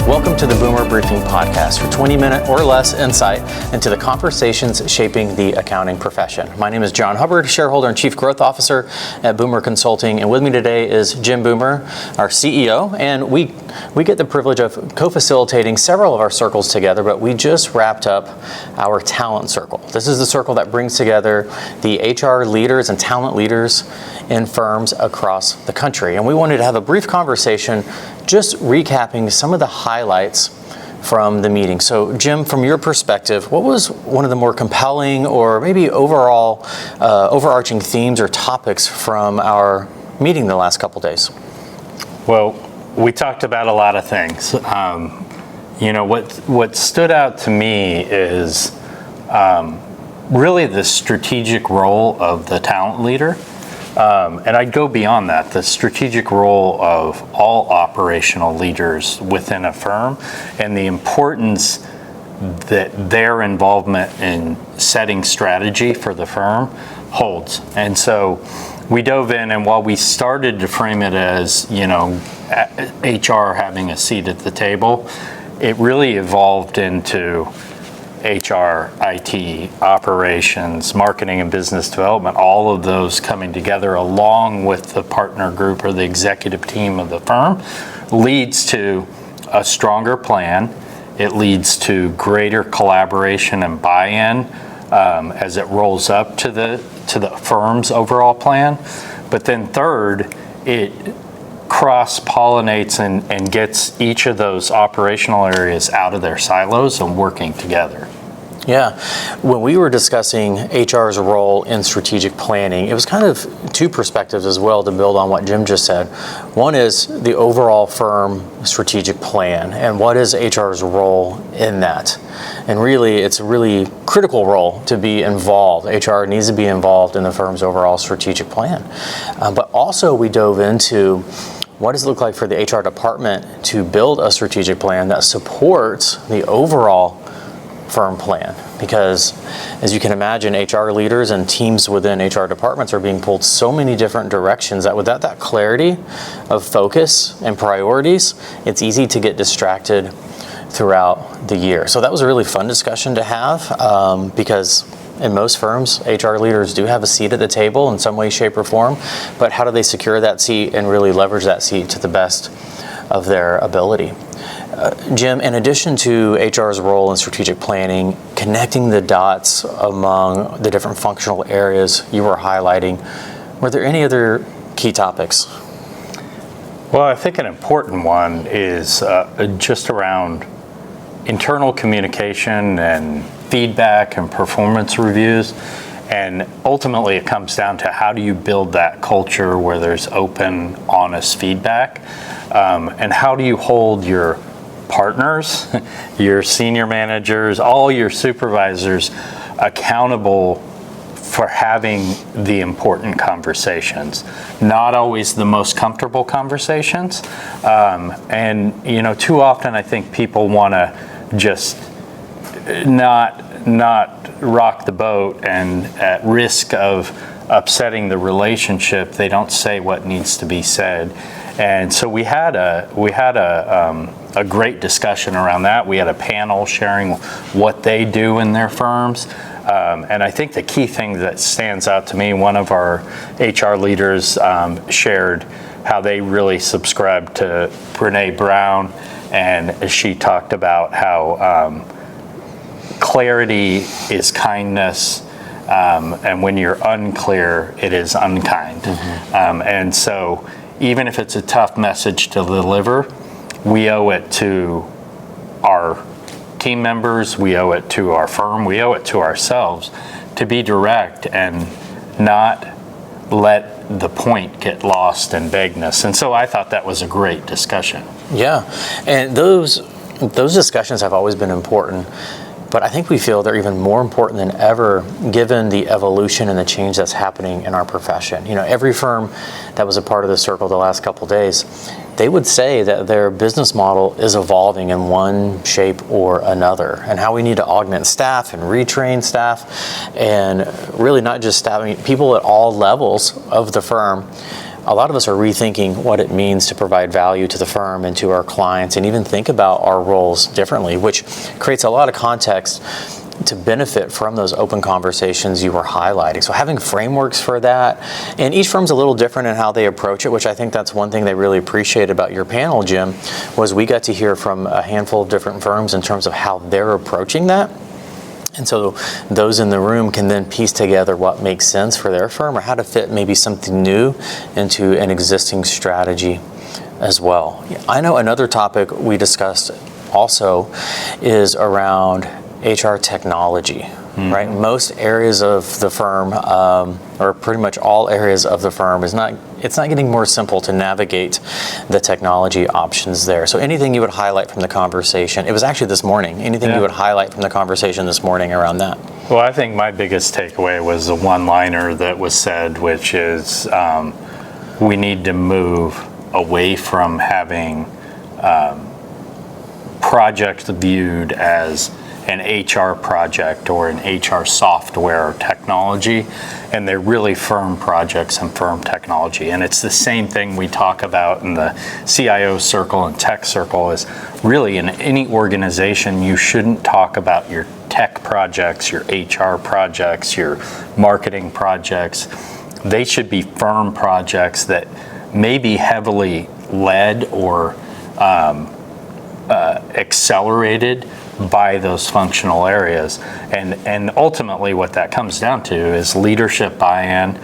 Welcome to the Boomer Briefing Podcast for 20-minute or less insight into the conversations shaping the accounting profession. My name is John Hubbard, shareholder and chief growth officer at Boomer Consulting, and with me today is Jim Boomer, our CEO, and we get the privilege of co-facilitating several of our circles together, but we just wrapped up our talent circle. This is the circle that brings together the HR leaders and talent leaders in firms across the country, and we wanted to have a brief conversation just recapping some of the highlights from the meeting. So Jim, from your perspective, what was one of the more compelling or maybe overall overarching themes or topics from our meeting the last couple days? Well, we talked about a lot of things. What stood out to me is really the strategic role of the talent leader. And I'd go beyond that, the strategic role of all operational leaders within a firm and the importance that their involvement in setting strategy for the firm holds. And so we dove in, and while we started to frame it as, HR having a seat at the table, it really evolved into HR, IT, operations, marketing and business development, all of those coming together along with the partner group or the executive team of the firm leads to a stronger plan. It leads to greater collaboration and buy-in as it rolls up to the firm's overall plan. But then third, it cross-pollinates and gets each of those operational areas out of their silos and working together. Yeah, when we were discussing HR's role in strategic planning, it was kind of two perspectives as well to build on what Jim just said. One is the overall firm strategic plan and what is HR's role in that. And really, it's a really critical role to be involved. HR needs to be involved in the firm's overall strategic plan. But also we dove into what does it look like for the HR department to build a strategic plan that supports the overall firm plan? Because as you can imagine, HR leaders and teams within HR departments are being pulled so many different directions that without that clarity of focus and priorities, it's easy to get distracted throughout the year. So that was a really fun discussion to have because in most firms, HR leaders do have a seat at the table in some way, shape, or form, but how do they secure that seat and really leverage that seat to the best of their ability? Jim, in addition to HR's role in strategic planning, connecting the dots among the different functional areas you were highlighting, were there any other key topics? Well, I think an important one is just around internal communication and feedback and performance reviews. And ultimately, it comes down to how do you build that culture where there's open, honest feedback? And how do you hold your partners, your senior managers, all your supervisors accountable for having the important conversations? Not always the most comfortable conversations. And too often I think people want to just not rock the boat, and at risk of upsetting the relationship, they don't say what needs to be said. And so we had a great discussion around that. We had a panel sharing what they do in their firms. And I think the key thing that stands out to me, one of our HR leaders shared how they really subscribe to Brene Brown, and she talked about how clarity is kindness, and when you're unclear, it is unkind. Mm-hmm. And so even if it's a tough message to deliver, we owe it to our team members, we owe it to our firm, we owe it to ourselves to be direct and not let the point get lost in vagueness. And so I thought that was a great discussion. Yeah, and those discussions have always been important. But I think we feel they're even more important than ever given the evolution and the change that's happening in our profession. Every firm that was a part of the circle the last couple of days, they would say that their business model is evolving in one shape or another, and how we need to augment staff and retrain staff, and really not just staff, people at all levels of the firm a lot of us are rethinking what it means to provide value to the firm and to our clients, and even think about our roles differently, which creates a lot of context to benefit from those open conversations you were highlighting. So having frameworks for that, and each firm's a little different in how they approach it, which I think that's one thing they really appreciated about your panel, Jim, was we got to hear from a handful of different firms in terms of how they're approaching that. And so those in the room can then piece together what makes sense for their firm or how to fit maybe something new into an existing strategy as well. I know another topic we discussed also is around HR technology, right? Most areas of the firm, or pretty much all areas of the firm, it's not getting more simple to navigate the technology options there. So anything you would highlight from the conversation, it was actually this morning, anything you would highlight from the conversation this morning around that? Well, I think my biggest takeaway was the one-liner that was said, which is we need to move away from having projects viewed as an HR project or an HR software or technology, and they're really firm projects and firm technology. And it's the same thing we talk about in the CIO circle and tech circle is really in any organization, you shouldn't talk about your tech projects, your HR projects, your marketing projects. They should be firm projects that may be heavily led or accelerated by those functional areas. And ultimately what that comes down to is leadership buy-in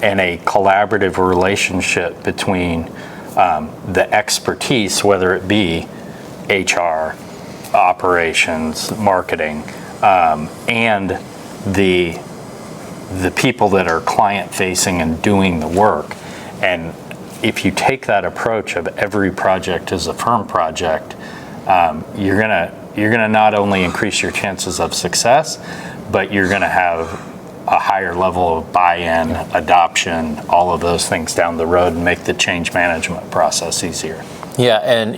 and a collaborative relationship between the expertise, whether it be HR, operations, marketing, and the people that are client-facing and doing the work. And if you take that approach of every project as a firm project, you're gonna not only increase your chances of success, but you're gonna have a higher level of buy-in, adoption, all of those things down the road, and make the change management process easier. Yeah, and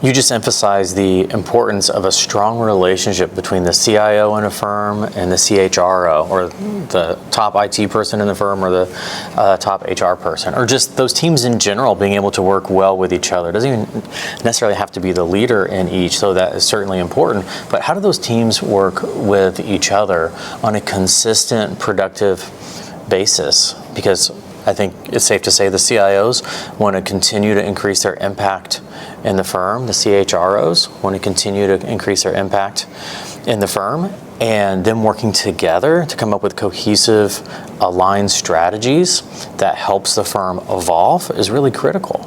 you just emphasized the importance of a strong relationship between the CIO in a firm and the CHRO, or the top IT person in the firm, or the top HR person, or just those teams in general being able to work well with each other. It doesn't even necessarily have to be the leader in each, so that is certainly important. But how do those teams work with each other on a consistent, productive basis? Because I think it's safe to say the CIOs want to continue to increase their impact in the firm. The CHROs want to continue to increase their impact in the firm, and them working together to come up with cohesive, aligned strategies that helps the firm evolve is really critical.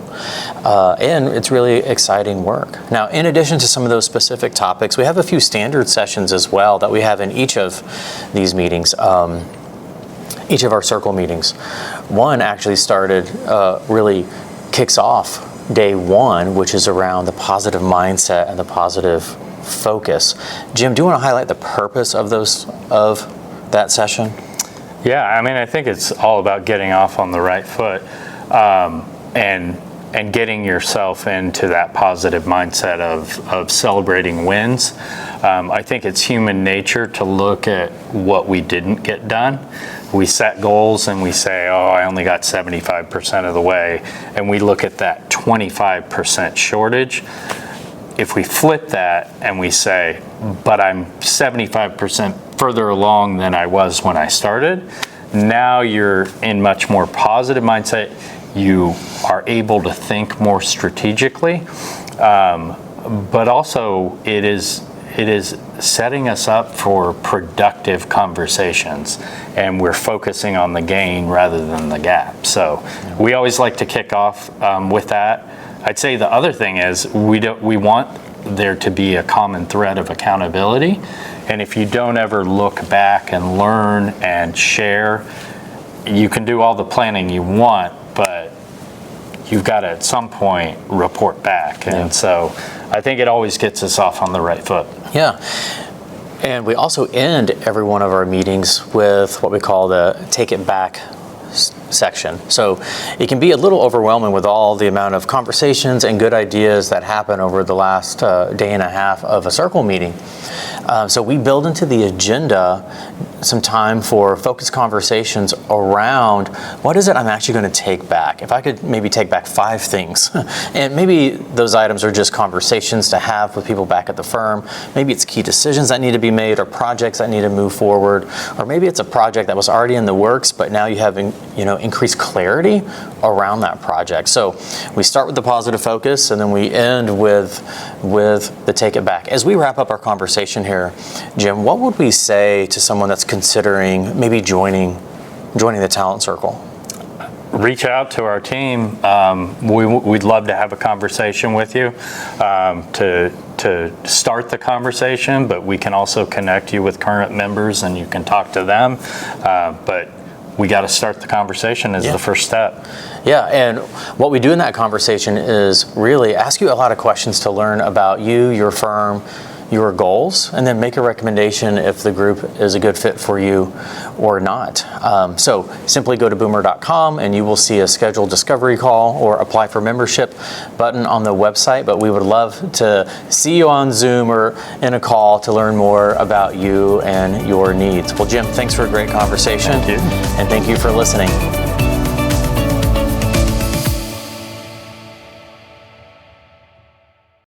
And it's really exciting work. Now, in addition to some of those specific topics, we have a few standard sessions as well that we have in each of these meetings. Each of our circle meetings. One actually started, really kicks off day one, which is around the positive mindset and the positive focus. Jim, do you want to highlight the purpose of that session? Yeah, I mean, I think it's all about getting off on the right foot, and getting yourself into that positive mindset of celebrating wins. I think it's human nature to look at what we didn't get done. We set goals and we say, oh, I only got 75% of the way, and we look at that 25% shortage. If we flip that and we say, but I'm 75% further along than I was when I started, now you're in much more positive mindset. You are able to think more strategically, but also it is setting us up for productive conversations, and we're focusing on the gain rather than the gap. So we always like to kick off with that. I'd say the other thing is we want there to be a common thread of accountability, and if you don't ever look back and learn and share, you can do all the planning you want, but you've got to at some point report back. And so I think it always gets us off on the right foot. Yeah. And we also end every one of our meetings with what we call the Take It Back section. So it can be a little overwhelming with all the amount of conversations and good ideas that happen over the last day and a half of a circle meeting. So we build into the agenda some time for focused conversations around what is it I'm actually going to take back. If I could maybe take back 5 things, and maybe those items are just conversations to have with people back at the firm. Maybe it's key decisions that need to be made or projects that need to move forward, or maybe it's a project that was already in the works, but now you have increased clarity around that project. So we start with the positive focus, and then we end with the take it back. As we wrap up our conversation here, Jim, what would we say to someone that's considering maybe joining the talent circle? Reach out to our team. We'd love to have a conversation with you to start the conversation, but we can also connect you with current members and you can talk to them. But we got to start the conversation as the first step. Yeah, and what we do in that conversation is really ask you a lot of questions to learn about you, your firm, your goals, and then make a recommendation if the group is a good fit for you or not. So simply go to boomer.com and you will see a scheduled discovery call or apply for membership button on the website, but we would love to see you on Zoom or in a call to learn more about you and your needs. Well, Jim, thanks for a great conversation. Thank you. And thank you for listening.